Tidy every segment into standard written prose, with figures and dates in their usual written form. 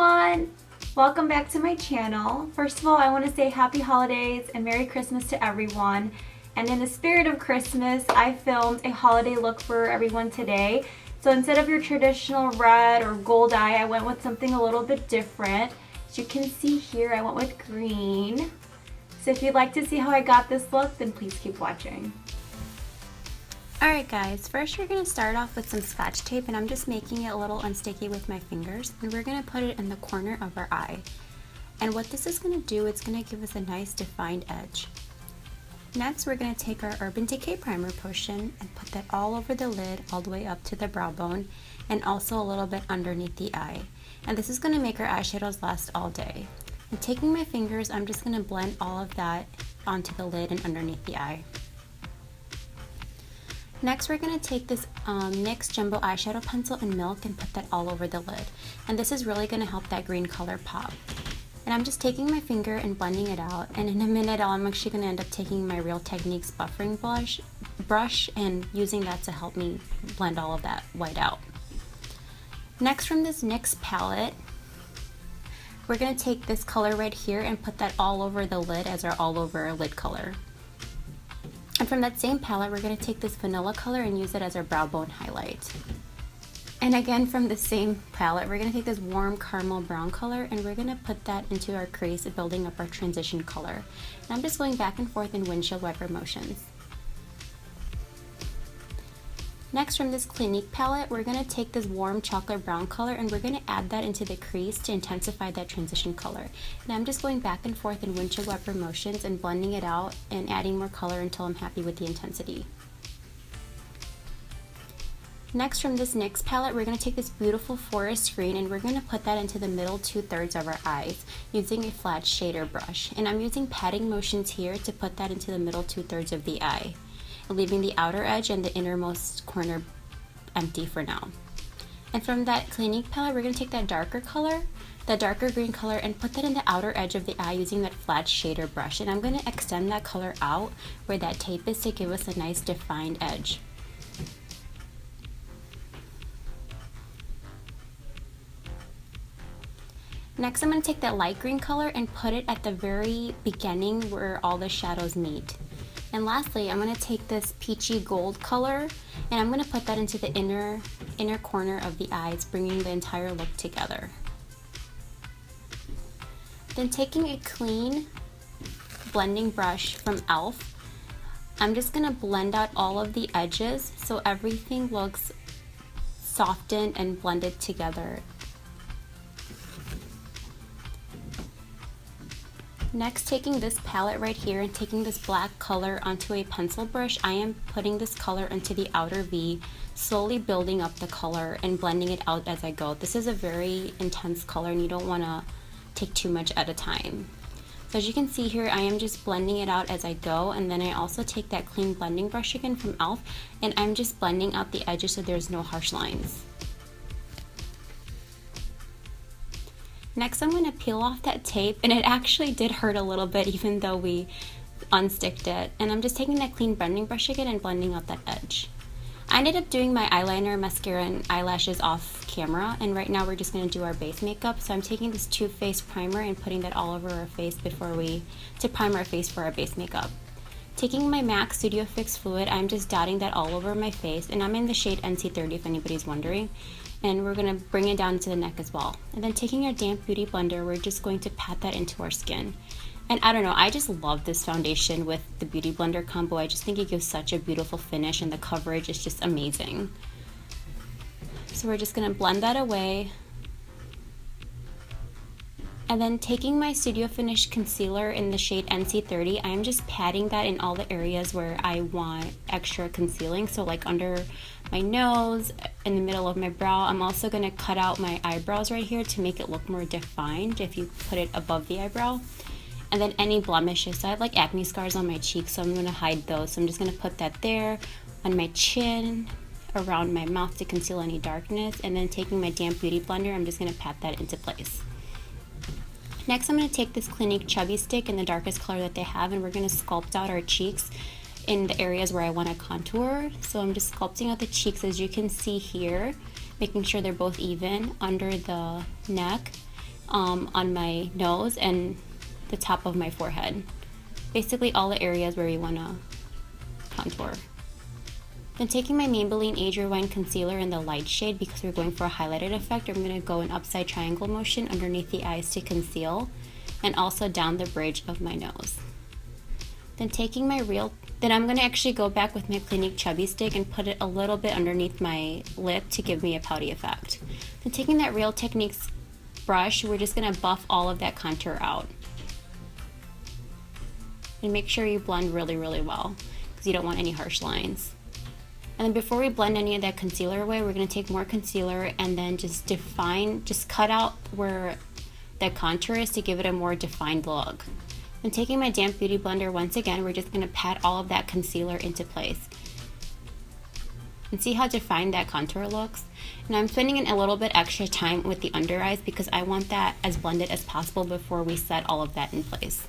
everyone! Welcome back to my channel. First of all, I want to say happy holidays and Merry Christmas to everyone. And in the spirit of Christmas, I filmed a holiday look for everyone today. So instead of your traditional red or gold eye, I went with something a little bit different. As you can see here, I went with green. So if you'd like to see how I got this look, then please keep watching. Alright guys, first we're going to start off with some Scotch tape, and I'm just making it a little unsticky with my fingers, and we're going to put it in the corner of our eye. And what this is going to do, it's going to give us a nice defined edge. Next we're going to take our Urban Decay primer potion and put that all over the lid, all the way up to the brow bone, and also a little bit underneath the eye. And this is going to make our eyeshadows last all day. And taking my fingers, I'm just going to blend all of that onto the lid and underneath the eye. Next, we're going to take this NYX Jumbo Eyeshadow Pencil in Milk and put that all over the lid. And this is really going to help that green color pop. And I'm just taking my finger and blending it out. And in a minute, I'm actually going to end up taking my Real Techniques buffering brush and using that to help me blend all of that white out. Next, from this NYX palette, we're going to take this color right here and put that all over the lid as our all over lid color. And from that same palette, we're going to take this vanilla color and use it as our brow bone highlight. And again, from the same palette, we're going to take this warm caramel brown color and we're going to put that into our crease, building up our transition color. And I'm just going back and forth in windshield wiper motions. Next, from this Clinique palette, we're going to take this warm chocolate brown color and we're going to add that into the crease to intensify that transition color. And I'm just going back and forth in windshield wiper motions and blending it out and adding more color until I'm happy with the intensity. Next, from this NYX palette, we're going to take this beautiful forest green and we're going to put that into the middle 2/3 of our eyes using a flat shader brush. And I'm using patting motions here to put that into the middle 2/3 of the eye, leaving the outer edge and the innermost corner empty for now. And from that Clinique palette, we're going to take that darker color, the darker green color, and put that in the outer edge of the eye using that flat shader brush. And I'm going to extend that color out where that tape is to give us a nice defined edge. Next, I'm going to take that light green color and put it at the very beginning where all the shadows meet. And lastly, I'm going to take this peachy gold color and I'm going to put that into the inner corner of the eyes, bringing the entire look together. Then taking a clean blending brush from e.l.f., I'm just going to blend out all of the edges so everything looks softened and blended together. Next, taking this palette right here and taking this black color onto a pencil brush, I am putting this color into the outer V, slowly building up the color and blending it out as I go. This is a very intense color and you don't want to take too much at a time. So as you can see here, I am just blending it out as I go, and then I also take that clean blending brush again from e.l.f. and I'm just blending out the edges so there's no harsh lines. Next, I'm going to peel off that tape, and it actually did hurt a little bit even though we unsticked it. And I'm just taking that clean blending brush again and blending out that edge. I ended up doing my eyeliner, mascara, and eyelashes off camera, and right now we're just going to do our base makeup. So I'm taking this Too Faced primer and putting that all over our face to prime our face for our base makeup. Taking my MAC Studio Fix fluid, I'm just dotting that all over my face, and I'm in the shade NC30 if anybody's wondering. And we're going to bring it down to the neck as well. And then taking our damp beauty blender, we're just going to pat that into our skin. And I don't know, I just love this foundation with the beauty blender combo. I just think it gives such a beautiful finish and the coverage is just amazing. So we're just going to blend that away. And then taking my Studio Finish concealer in the shade NC30, I am just patting that in all the areas where I want extra concealing. So like under my nose, in the middle of my brow. I'm also going to cut out my eyebrows right here to make it look more defined if you put it above the eyebrow. And then any blemishes. So I have like acne scars on my cheeks, so I'm going to hide those. So I'm just going to put that there on my chin, around my mouth to conceal any darkness. And then taking my damp beauty blender, I'm just going to pat that into place. Next, I'm going to take this Clinque Chubby Stick in the darkest color that they have, and we're going to sculpt out our cheeks in the areas where I want to contour. So I'm just sculpting out the cheeks, as you can see here, making sure they're both even under the neck. on my nose and the top of my forehead. Basically all the areas where you want to contour. Then taking my Maybelline Age Rewind Concealer in the light shade, because we're going for a highlighted effect, I'm going to go in upside triangle motion underneath the eyes to conceal, and also down the bridge of my nose. Then I'm going to actually go back with my Clinque Chubby Stick and put it a little bit underneath my lip to give me a pouty effect. Then taking that Real Techniques brush, we're just going to buff all of that contour out. And make sure you blend really, really well, because you don't want any harsh lines. And then before we blend any of that concealer away, we're going to take more concealer and then just cut out where that contour is to give it a more defined look. And taking my damp beauty blender, once again, we're just going to pat all of that concealer into place. And see how defined that contour looks? And I'm spending in a little bit extra time with the under eyes because I want that as blended as possible before we set all of that in place.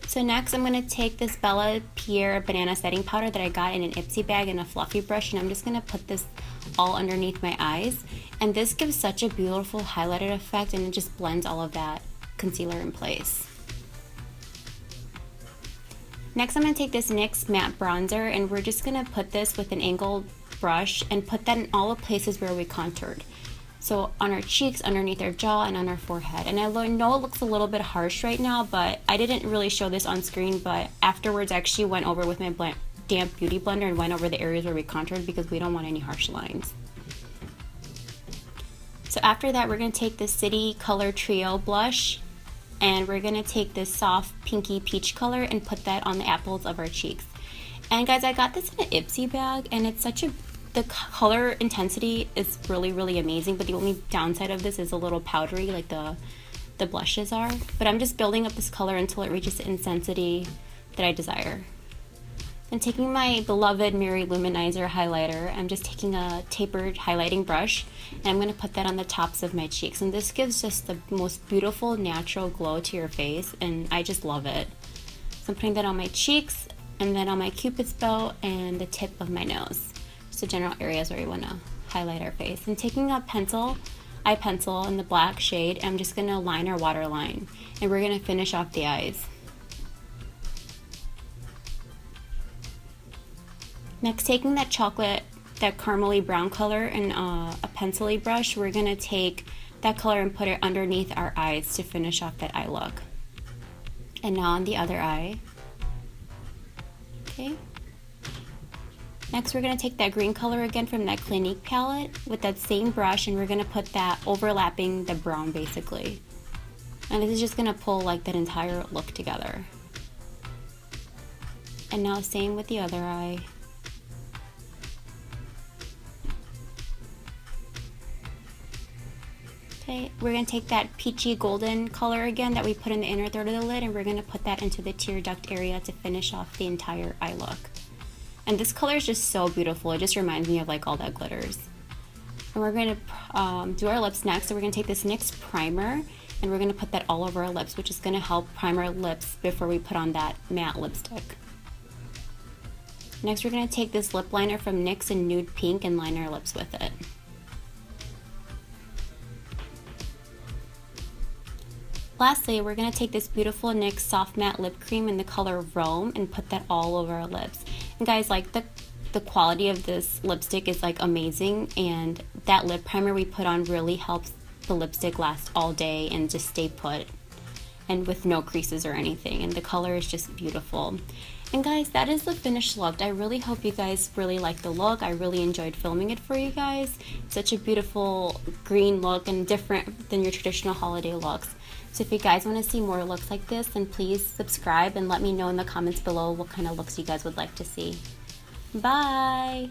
So next I'm going to take this Pierre Banana setting powder that I got in an Ipsy bag and a fluffy brush, and I'm just going to put this all underneath my eyes. And this gives such a beautiful highlighted effect, and it just blends all of that concealer in place. Next I'm going to take this NYX matte bronzer, and we're just going to put this with an angled brush and put that in all the places where we contoured. So on our cheeks, underneath our jaw, and on our forehead. And I know it looks a little bit harsh right now, but I didn't really show this on screen, but afterwards I actually went over with my damp beauty blender and went over the areas where we contoured because we don't want any harsh lines. So after that, we're going to take this City Color Trio blush, and we're going to take this soft pinky peach color and put that on the apples of our cheeks. And guys, I got this in an Ipsy bag, and it's the color intensity is really, really amazing, but the only downside of this is a little powdery like the blushes are. But I'm just building up this color until it reaches the intensity that I desire. Then taking my beloved Mary Luminizer highlighter, I'm just taking a tapered highlighting brush, and I'm going to put that on the tops of my cheeks. And this gives just the most beautiful natural glow to your face, and I just love it. So I'm putting that on my cheeks, and then on my cupid's bow and the tip of my nose. So general areas where we want to highlight our face. And taking a eye pencil in the black shade, I'm just going to line our waterline, and we're going to finish off the eyes. Next, taking that caramely brown color and a pencil-y brush, we're going to take that color and put it underneath our eyes to finish off that eye look. And now on the other eye. Okay. Next, we're going to take that green color again from that Clinique palette with that same brush, and we're going to put that overlapping the brown basically. And this is just going to pull like that entire look together. And now same with the other eye. Okay, we're going to take that peachy golden color again that we put in the inner third of the lid, and we're going to put that into the tear duct area to finish off the entire eye look. And this color is just so beautiful. It just reminds me of like all that glitters. And we're going to do our lips next. So we're going to take this NYX primer, and we're going to put that all over our lips, which is going to help prime our lips before we put on that matte lipstick. Next, we're going to take this lip liner from NYX in nude pink and line our lips with it. Lastly, we're going to take this beautiful NYX Soft Matte Lip Cream in the color Rome and put that all over our lips. And guys, like the quality of this lipstick is like amazing, and that lip primer we put on really helps the lipstick last all day and just stay put, and with no creases or anything, and the color is just beautiful. And guys, that is the finished look. I really hope you guys really like the look. I really enjoyed filming it for you guys. It's such a beautiful green look and different than your traditional holiday looks. So if you guys want to see more looks like this, then please subscribe and let me know in the comments below what kind of looks you guys would like to see. Bye!